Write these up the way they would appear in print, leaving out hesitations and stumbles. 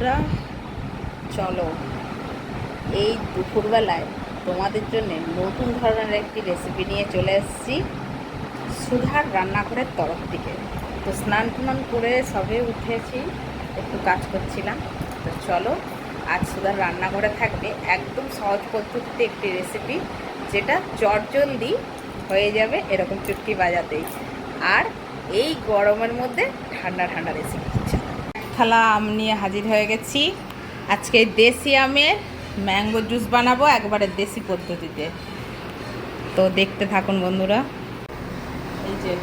বন্ধুরা, চলো এই দুপুরবেলায় তোমাদের জন্য নতুন ধরনের একটি রেসিপি নিয়ে চলে এসেছি সুধার রান্নাঘরের তরফ থেকে। তো স্নান টান করে সবে উঠেছি, একটু কাজ করছিলাম। তো চলো, আজ সুধার রান্নাঘরে থাকবে একদম সহজ পদ্ধতিতে একটি রেসিপি, যেটা চটজলদি হয়ে যাবে এরকম চুটকি বাজাতেই। আর এই গরমের মধ্যে ঠান্ডা ঠান্ডা রেসিপি। থালা আম নিয়ে হাজির হয়ে গেছি। আজকে দেশি আমের ম্যাঙ্গো জুস বানাবো একবারে দেশি পদ্ধতিতে। তো দেখতে থাকুন বন্ধুরা। এই যে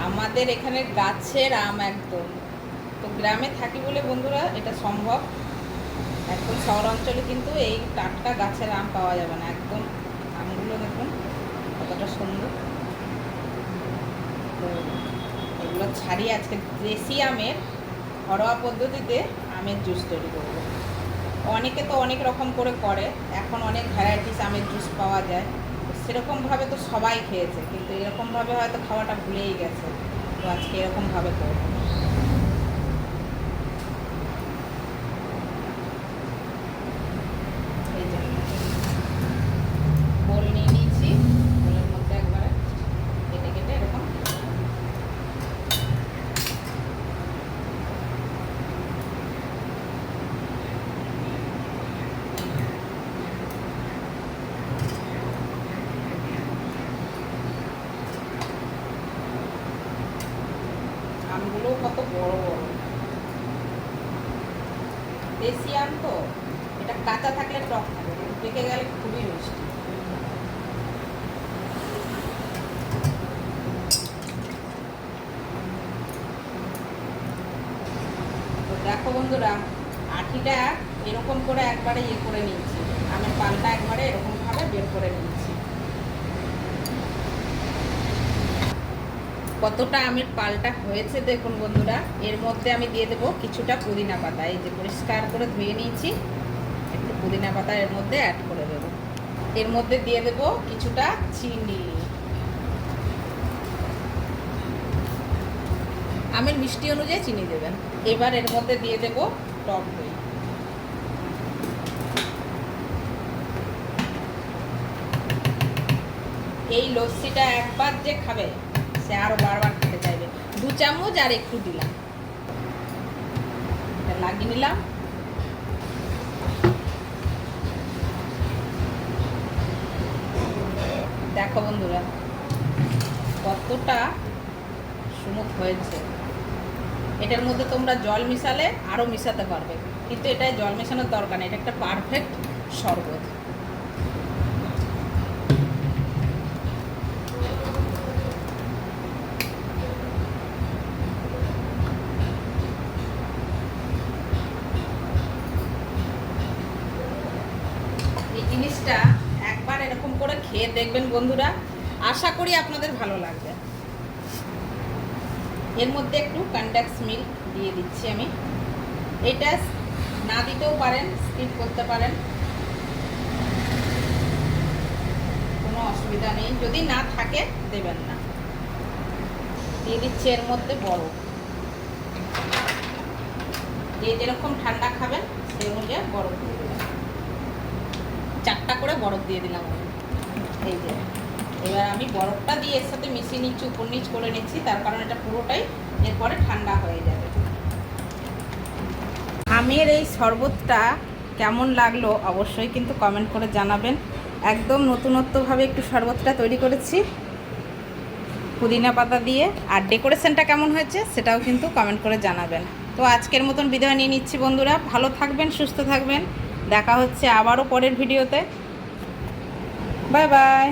আমাদের এখানে গাছের আম একদম, তো গ্রামে থাকি বলে বন্ধুরা এটা সম্ভব। একদম শহর অঞ্চলে কিন্তু এই টাটকা গাছের আম পাওয়া যাবে না। একদম আমগুলো দেখুন কতটা সুন্দর। তো এগুলো ছাড়িয়ে আজকে দেশি আমের ঘরোয়া পদ্ধতিতে আমের জুস তৈরি করব। অনেকে তো অনেক রকম করে এখন অনেক ভ্যারাইটিস আমের জুস পাওয়া যায়। সেরকমভাবে তো সবাই খেয়েছে, কিন্তু এরকমভাবে হয়তো খাওয়াটা ভুলেই গেছে। তো আজকে এরকমভাবে করবো। এই যে বোল নিয়ে নিয়েছি, বোলের মধ্যে একবারে কেটে কেটে এরকম আমগুলো কত বড় বড় দেশি আম, তো এটা কাঁচা থাকলে টক থাকে, পেকে গেলে খুবই মিষ্টি। তো দেখো বন্ধুরা, আঠিটা এরকম করে একবারে করে নিয়েছি, আমের পালটা একবারে এরকমভাবে বের করে নিয়েছি। কতটা আমের পালটা হয়েছে দেখুন বন্ধুরা। এর মধ্যে আমি দিয়ে দেবো কিছুটা পুদিনা পাতা। এই যে পরিষ্কার করে ধুয়ে নিয়েছি, একটু পুদিনা পাতা এর মধ্যে অ্যাড করে দেবো। এর মধ্যে দিয়ে দেবো কিছুটা চিনি। আমের মিষ্টি অনুযায়ী চিনি দেবেন। এবার এর মধ্যে দিয়ে দেবো টক দই। এই লস্যিটা একবার যে খাবে সে আরো বারবার খেতে চাইবে। 2 চামচ আর একটু দিলাম, এটা লাগিয়ে নিলাম। দেখো বন্ধুরা কতটা স্মুথ হয়েছে। এটার মধ্যে তোমরা জল মিশালে আরো মিশাতে পারবে, কিন্তু এটায় জল মেশানোর দরকার নেই। এটা একটা পারফেক্ট শরবত। এই জিনিসটা একবার এরকম করে খেয়ে দেখবেন বন্ধুরা, আশা করি আপনাদের ভালো লাগবে। এর মধ্যে একটু কনডেন্স মিল্ক দিয়ে দিচ্ছি আমি। এটা না দিতেও পারেন, স্কিপ করতে পারেন, কোনো অসুবিধা নেই। যদি না থাকে দেবেন না। দিয়ে দিচ্ছি এর মধ্যে বরফ। যে যেরকম ঠান্ডা খাবেন সেই অনুযায়ী বরফ দিয়ে দিলাম। 4টা করে বরফ দিয়ে দিলাম আমি। এই যে এবার আমি বরফটা দিয়ে এর সাথে মিশিয়ে নিচ্ছি, উপর নিচ করে নিচ্ছি, তার কারণ এটা পুরোটাই এরপরে ঠান্ডা হয়ে যাবে। আমের এই শরবতটা কেমন লাগলো অবশ্যই কিন্তু কমেন্ট করে জানাবেন। একদম নতুনত্বভাবে একটু শরবতটা তৈরি করেছি পুদিনা পাতা দিয়ে। আর ডেকোরেশনটা কেমন হয়েছে সেটাও কিন্তু কমেন্ট করে জানাবেন। তো আজকের মতন বিদায় নিয়ে নিচ্ছি বন্ধুরা। ভালো থাকবেন, সুস্থ থাকবেন। দেখা হচ্ছে আবারও পরের ভিডিওতে। Bye bye.